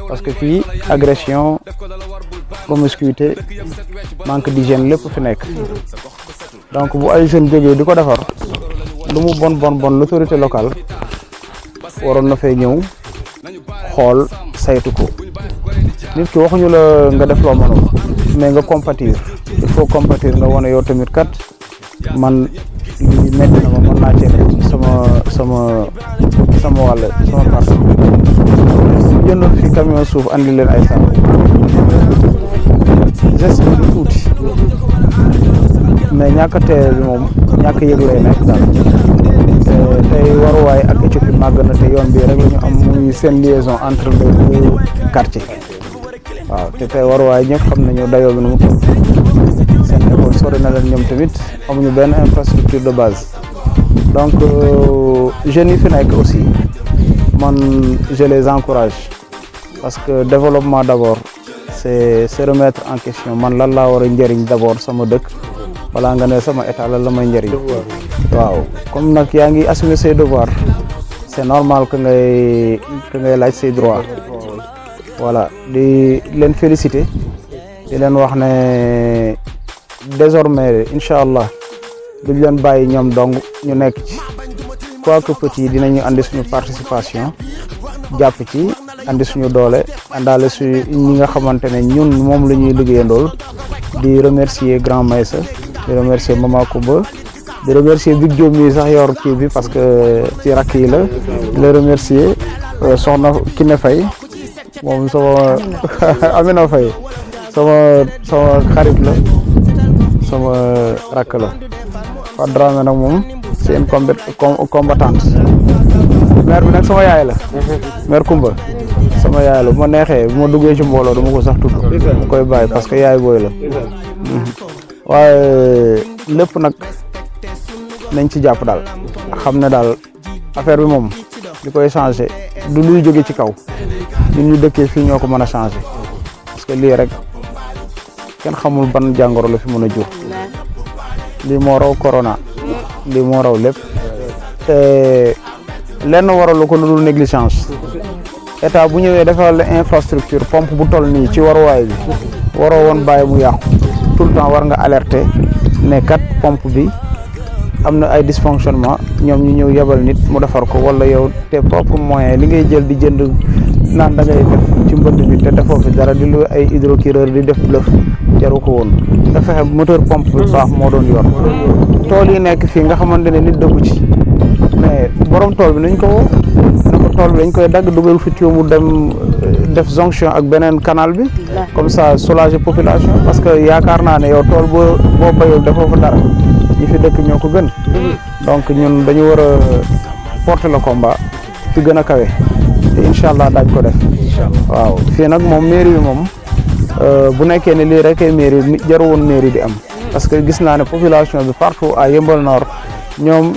parce que fii agression promiscuité manque d'hygiène lépp fi nekk donc bu ay jeunes jógee di ko defar lu mu bon l'autorité locale waroon na fay ñëw xool saytu ko nit ki waxuñu la nga def loo mënul mais nga compatir il faut compatir nga wane yow tamit kat man li metti na ma mën naa cee def sama wàll sama partie jënd fi camion suuf andi leen ay saabu geste bi du tuuti mais ñàkk a tee bi moom ñàkk yëg lay nekk daal tey waruwaay ak Éthiopie màgg na te yoon bi rek la ñu am muy seen liaison entre les deux quartiers waaw te tey waruwaay ñëpp xam nañu dayoo bi nu mu toll seen école sori na leen ñoom tamit amuñu benn infrastructure de base donc jeunes yi fi nekk aussi man je les encourage parce que développement d'abord c'est se remettre en question man lan laa war a njëriñ d'abord sama dëkk balaa nga ne sama état lan la may njëriñ waaw comme nag yaa ngi assumer ses devoirs c'est normal que ngay laaj ses droits voilà di leen féliciter di leen wax ne désormais incha allah duñ leen bàyyi ñoom dong ñu nekk ci quoique petit dinañu andi suñu participation jàpp ci andi suñu doole àndaale su ñi nga xamante ne ñun moom la ñuy liggéeyandool di remercier grand Maïssa di remercier Mama Koumba di remercier Big Diop mi sax yor kii bi parce que ci rakk yi la di la remercier soxna Kiné Faye moom sama Amina Faye sama xarit la sama rakk la Fat Dramé nag moom c'est une combattante maire bi nag sama yaay la maire Koumba sama yaay la bu ma neexee bu ma duggee ci mbooloo dama ko sax tudd ma koy bàyyi parce que yaay booy la waaye lépp nag nañ ci jàpp daal xam ne daal affaire bi moom li koy changer du luy jóge ci kaw ñun ñu dëkkee fii ñoo ko mën a changer parce que lii rek kenn xamul ban jàngoro la fi mën a jur lii moo raw corona lii moo raw lépp te lenn waralu ko lu dul négligence état bu ñëwee defal la infrastructure pompe bu toll nii ci waruwaay bi waroo woon bàyyi mu yàqu tout le temps war nga alerter ne kat pompe bi am na ay dysfonctionnement ñoom ñu ñëw yebal nit mu defar ko wala yow tes propres moyens li ngay jël di jënd naan da ngay def ci mbënd bi te defoo fi dara di lu ay hydrocureur di def bluff jaru ko woon nga fexe moteur pompe bi baax moo doon yor tool yi nekk fii nga xamante ne nit dëkku ci mais borom tool bi nañ ko woo na ko tool bi dañ koy dagg dugal fi tuyau mu dem def jonction ak beneen canal bi comme ça soulager population parce que yaakaar naa ne yow tool boo bayul defoo fa dara ñi fi dëkk ñoo ko gën donc ñun dañu war a porter le combat fi gën a kawe te incha allah daaj ko def waaw fii nag moom mairie bi moom bu nekkee ne lii rek ay mairie jaru woon mairie di am parce que gis naa ne population bi partout à Yeumbeul Nord ñoom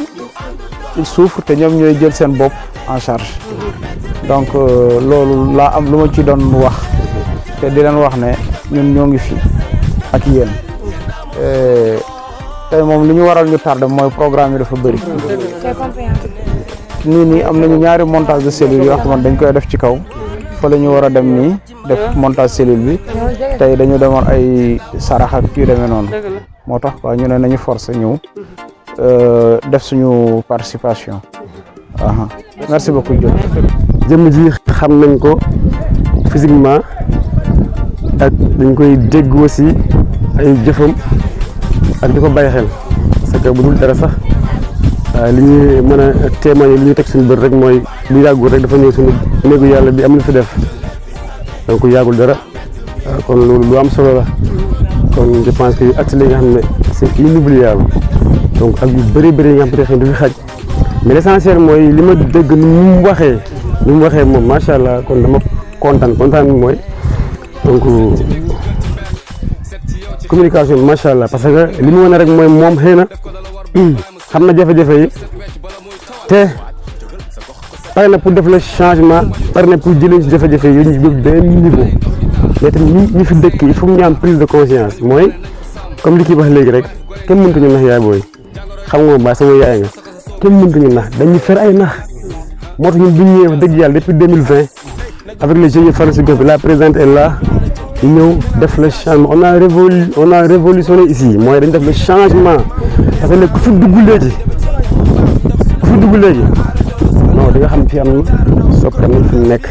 ils souffrent te ñoom ñooy jël seen bopp en charge donc loolu laa am lu ma ci doon wax te di leen wax ne ñun ñoo ngi fi ak yéen tey moom li ñu waral ñu tardé mooy programme yi dafa bëri nii am nañu ñaari montage de cellule yoo xamante dañ koy def ci kaw fa la ñu war a dem nii def montage cellule bi tey dañu demoon ay sarax ak yu demee noonu moo tax quoi ñu ne nañu forcer ñëw def suñu participation merci beaucoup Diop. jëmm ji xam nañ ko physiquement ak dañ koy dégg aussi ay jëfam ak di ko bàyyi xel parce que bu dul dara sax li ñuy mën a témoigner li ñuy teg suñu bët rek mooy lu yàggul rek dafa ñëw suñu néegu yàlla bi am lu fi def donc yàggul dara kon loolu lu am solo la kon je pense que acte li nga xam ne c'est inoubliable donc ak yu bëri yi nga xam ne du fi xaj mais l'essentiel mooy li ma dégg ni mu waxee moom macha allah kon dama kontaan bi mooy donc communication bi macha allah parce que li mu wane rek mooy moom xëy na xam na jafe-jafe yi te pare na pour def le changement pare na pour jëlee ci jafe-jafe yi ñu benn niveau mais tamit ñi fi dëkk il faut ñu am prise de conscience mooy comme li kii wax léegi rek kenn mënut ñu nax yaay booy xam nga ba sama yaay nga kenn mënut ñu nax dañuy fer ay nax moo tax ñun bu ñu ñëwee wax dëgg yàlla depuis 2020 avec le GIE pharmaceutique bi la présidente est là ñu ñëw def le changement on a révolutionné ici mooy dañ def le changement parce que ku fi dugg léegi non di nga xam fi am soppeeku nañ fi nekk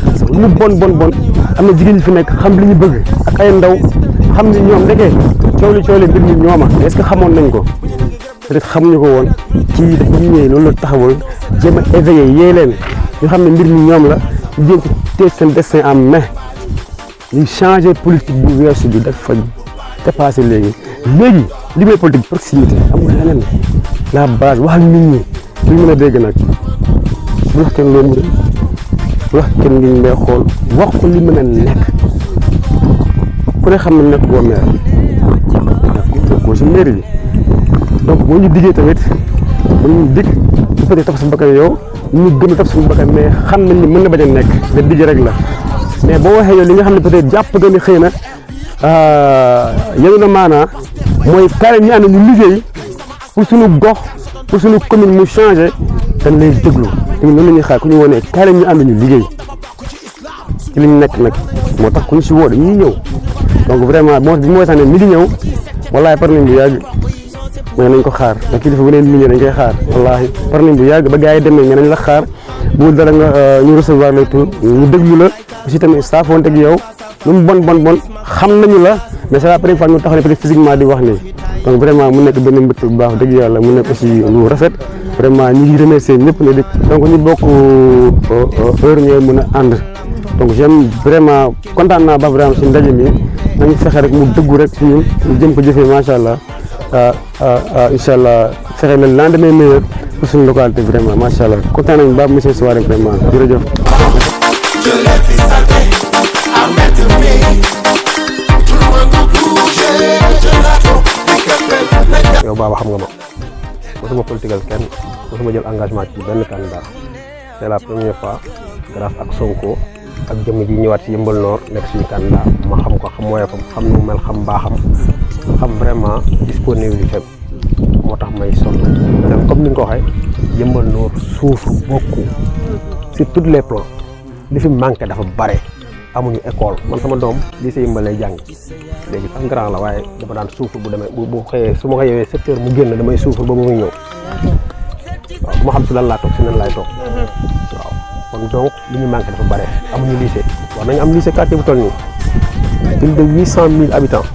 parce que lu bon am na jigéen ñi fi nekk xam li ñu bëgg ak ay ndaw xam ni ñoom ndeke coow li mbir mi ñooma est-ce que xamoon nañ ko peut-être xamuñu ko woon kii dafa ñëwee loolu la taxawal jéem a éveillé yee leen ñu xam ne mbir mi ñoom la ñu jéem ci téye seen destin en main ñu changé politique bu weesu bi dafa dépassé léegi li may politique proximité amul leneen la base wax ak nit ñi ñu mën a dégg nag bu wax kenn loo mu bu wax kenn li ñu lay xool wax ko li mën a nekk ku ne xam ne nekk boo maire boo si mairie bi donc boo ñu diggee tamit ba ñu dig peut-être taf sa bakkan yow ñu gën a taf suñu bakkan mais xam nañ ni mën na bañ a nekk nga digg rek la mais boo waxee yow li nga xam ne peut-être jàpp nga ni xëy na yéen na maanaa mooy kaay ñu ànd ñu liggéey pour suñu gox pour suñu commune mu changé dañ lay déglu tamit noonu la ñuy xaar ku ñu woo ne kaay ñu ànd ñu liggéey ci li ñu nekk nag moo tax ku ñu si woo dañuy ñëw donc vraiment bi mooy sax ne mi ngi ñëw wallaahi par nañ bu yàgg mais nañ ko xaar ndax kilifa bu ne nit ñi dañ koy xaar wallaahi par nañ bu yàgg ba gars yi demee nga nañ la xaar bu dara nga ñu recevoir le tout ñu déglu la aussi tamit saafoonte ak yow lu mu bon xam nañu la mais c'est la première fois ñu taxaw ne peut-être physiquement di wax nii donc vraiment mu nekk benn mbëtt bu baax dëgg yàlla mu nekk aussi lu rafet vraiment ñu ngi remercier ñëpp ne dëkk donc ñu bokk heure ñooy mën a ànd donc j'aime vraiment kontaan naa ba vraiment si ndaje mi nañu fexe rek mu dëggu rek si ñun ñu jëm ko jëfee macha allah incha allah fexe le lendemain meilleur pour suñu localité vraiment macha allah kontaan nañu ba monsieur Souare vraiment jërëjëf. yow Baba xam nga ma mosuma politique kenn mosuma jël engagement ci benn candidat c'est la première fois grâce ak Sonko ak jëmm ji ñëwaat ci Yeumbeul Nord nekk suñu candidat ma xam ko xam mooy xam nu mu mel xam baaxam xam vraiment disponibilité moo tax may sonn comme ni nga ko waxee Yeumbeul Nord souffre beaucoup sur tous les plans li fi manqué dafa bare amuñu école man sama doom lycée Yeumbeul lay jàng léegi sax grand la waaye dama daan souffre bu demee bu xëyee su ma ko yewee 7 heures mu génn damay souffre ba mu ñëw waaw bu ma xam si lan laa toog si nan laay toog waaw kon donc li ñu manqué dafa bare amuñu lycée war nañu am lycée quartier bu toll nii plus de 800 000 habitants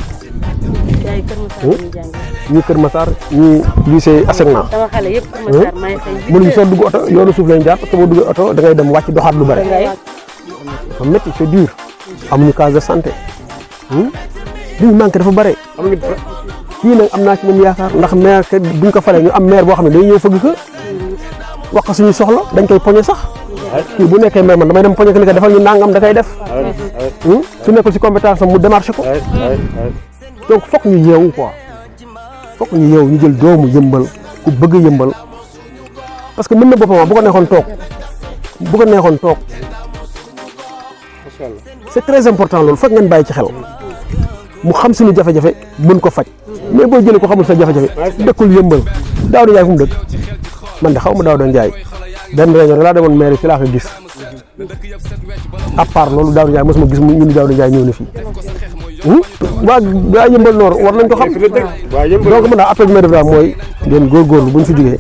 ñii Kër Massar ñii lycée Asegna mënuñu soo dugg oto yoonu suuf lañ jaar parce que boo duggee oto da ngay dem wàcc doxaat lu bare dafa métti c'est dur amuñu case de santé li ñu manqué dafa bare amuñu kii nag am naa ci moom yaakaar ndax maire te buñ ko falee ñu am maire boo xam ne day ñëw fëgg ko wax ko suñu soxla dañ koy poñe sax kii bu nekkee maire man damay dem poñe ko ni ko defal ñu nangam da koy def su nekkul si compétence am mu démarché ko donc fokk ñu yeewu quoi fokk ñu yeewu ñu jël doomu Yeumbeul ku bëgg Yeumbeul parce que mën na boppam bu ko neexoon toog c'est très important loolu fokk ngeen bàyyi ci xel mu xam suñu jafe-jafe mën ko faj mais boo jëlee ko xamul sa jafe-jafe dëkkul Yeumbeul Daouda Ndiaye fu mu dëkk man de xaw ma Daouda Ndiaye benn réunion laa demoon mairie fi laa ko gis à part loolu Daouda Ndiaye mosuma gis ñu ni Daouda Ndiaye ñëw na fii waa Yeumbeul Nord war nañ ko xam donc mën naa appel bi may def daal mooy ngeen góorgóorlu buñ fi jógee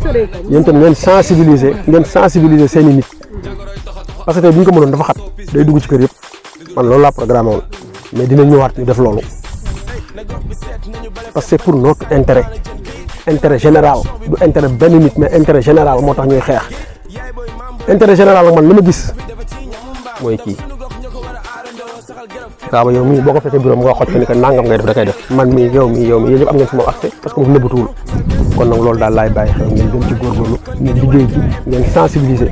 yéen tam ngeen sensibiliser seen i nit parce que tey bu ñu ko mënoon dafa xat day dugg ci kër yëpp man loolu laa programmé woon mais dina ñëwaat ñu def loolu parce que c'est pour notre intérêt général du intérêt benn nit mais intérêt général moo tax ñuy xeex intérêt général man li ma gis mooy kii Baba yow mii boo ko fekkee bureau nga xoj ko ni que nangam ngay def da koy def man mii yow mii yéen ñëpp am ngeen si moom accès parce que moom nëbbatuwul kon nag loolu daal laay bàyyi xel ngeen gën ci góorgóorlu ngeen liggéey ji ngeen sensibiliser.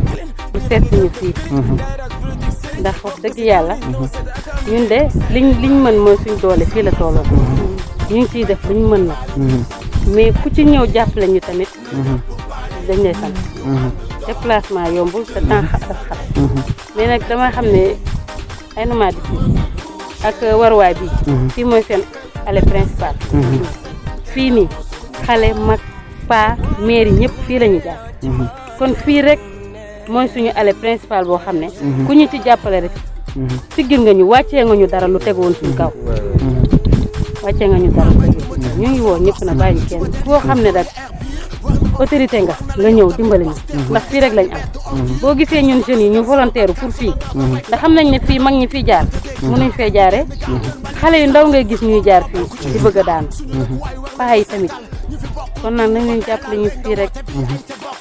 mu seet suñu fii ndax wax dëgg yàlla ñun de liñ mën mooy suñ doole fii la tolloo ñu ngi ciy def luñ mën nag mais ku ci ñëw jàppale ñu tamit dañ lay sant déplacement yombul te temps dafa xat mais nag dama xam ne ay numaa di ak waruwaay bi fii mooy seen allée principale fii nii xale mag pa mairie ñëpp fii la ñu jaar kon fii rek mooy suñu allée principale boo xam ne ku ñu ci jàppale rek siggil nga ñu wàccee nga ñu dara lu tegu woon suñu kaw wàccee nga ñu dara lu tegu ñu ngi woo ñëpp na bàyyi kenn koo xam ne rek autorité nga ñëw dimbali ñu ndax fii rek lañ am boo gisee ñun jeunes yi ñu volontaire pour fii ndax xam nañ ne fii mag ñi fii jaar mënuñ fee jaaree xale yu ndaw ngay gis ñuy jaar fii di bëgg a daan paa yi tamit kon nag nañ leen jàppale ñu fii rek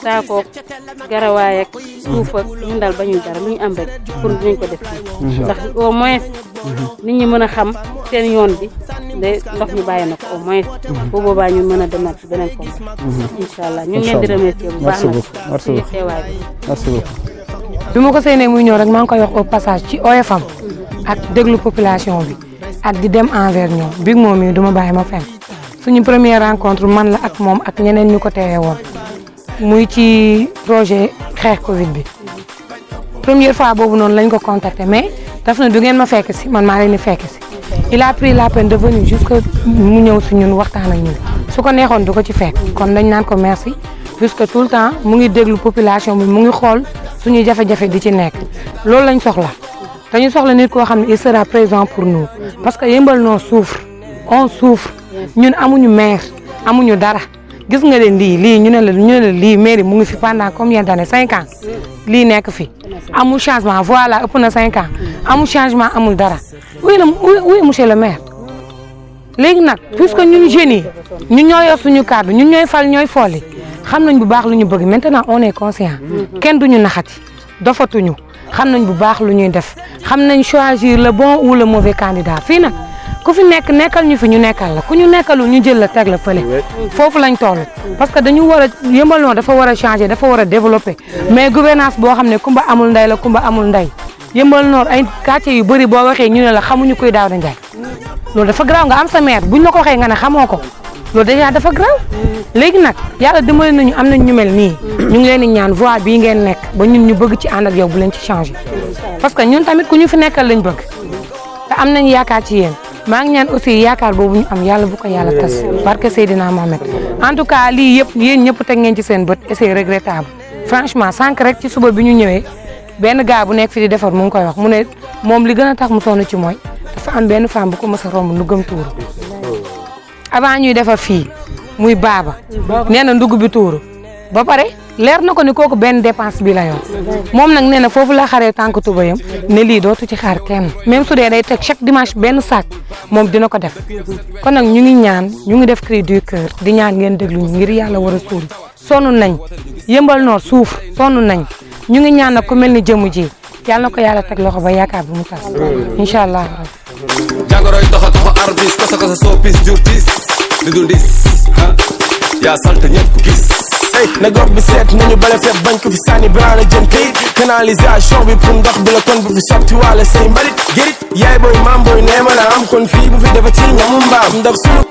saakook garawaay ak suuf ak ñun daal bañuñ dara lu ñu am rek pour dinañ ko def fii ndax au moins nit ñi mën a xam seen yoon bi de ndox mi bàyyi na ko au moins bu boobaa ñu mën a demaat ci beneen ko incha allah ñu ngi leen di remercier bu baax nag ci teewaay bi merci beaucoup bi ma ko séenee muy ñëw rek maa ngi koy wax au passage ci oyofam ak déglu population bi ak di dem envers ñoom Big Mo mi du ma bàyyi ma fenn suñu première rencontre man la ak moom ak ñeneen ñu ko teewee woon muy ci projet xeex Covid bi première fois boobu noonu lañ ko contacté mais daf na du ngeen ma fekk si man maa leen di fekk si il a pris la peine de venir jusque mu ñëw si ñun waxtaan ak ñun su ko neexoon du ko ci fekk kon dañ naan ko merci puisque tout le temps mu ngi déglu population bi mu ngi xool suñuy jafe-jafe di ci nekk loolu lañ soxla dañu soxla nit koo xam ne il sera présent pour nous parce que Yeumbeul Nord souffre on souffre ñun amuñu maire amuñu dara gis nga leen lii ñu ne la lii mairie mu ngi fi pendant combien d'années 5 ans lii nekk fi amul changement voilà ëpp na 5 ans amul changement amul dara oui monsieur le maire léegi nag puisque ñun jeunes yi ñun ñoo yor suñu kàddu ñun ñooy fal ñooy folli xam nañ bu baax lu ñu bëgg maintenant on est conscient kenn duñu naxati dofatuñu xam nañ bu baax lu ñuy def xam nañ choisir le bon ou le mauvais candidat fii nag ku fi nekk nekkal ñu fi ñu nekkal la ku ñu nekkalul ñu jël la teg la fële foofu lañ toll parce que dañu war a Yeumbeul Nord dafa war a changer dafa war a développer mais gouvernance boo xam ne kumba amul ndey la kumba amul ndey Yeumbeul Nord ay quartier yu bëri boo waxee ñu ne la xamuñu kuy Daouda Ndiaye loolu dafa garaaw nga am sa maire buñ la ko waxee nga ne xamoo ko loolu déjà dafa garaaw léegi nag yàlla dimbali nañu am nañ ñu mel nii ñu ngi leen di ñaan voie bii ngeen nekk ba ñun ñu bëgg ci ànd ak yow bu leen ci changer parce que ñun tamit ku ñu fi nekkal lañ bëgg te am nañ yaakaar ci yéen maa ngi ñaan aussi yaakaar boobu ñu am yàlla bu ko yàlla tas barke Seydina Mohamed en tout cas lii yëpp yéen ñëpp teg ngeen ci seen bët et c'est regrettable franchement sànq rek ci suba bi ñu ñëwee benn gars bu nekk fi di defar mu ngi koy wax mu ne moom li gën a tax mu sonn ci mooy dafa am benn femme bu ko mës a romb nu gëm tuuru avant ñuy defar fii muy baaba nee na ndugg bi tuuru ba pare leer na ko ni kooku benn dépense bi la yor moom nag nee na foofu la xaree tànk tubayam ne lii dootu ci xaar kenn même su dee day teg chaque dimanche benn sac moom dina ko def kon nag ñu ngi ñaan ñu ngi def cri du cœur di ñaan ngeen déglu ñu ngir yàlla war a suul sonn nañ Yeumbeul Nord suuf sonn nañ ñu ngi ñaan nag ku mel ni jëmu ji yàlla na ko yàlla teg loxo ba yaakaar bi mu tas incha allah. jàngoroy doxa arbis kosa soo pis jur tis di dul dis yaa sant ñëpp gis na gox bi seet nañu bale feeb bañ ko fi sànni bala jëm kayit canalisation bi pour ndox bi la kon bu fi sotti wala say mbalit gérit yaay booy maam booy nee mën a am kon fii bu fi defa ci ñamu mbaam ndax sunu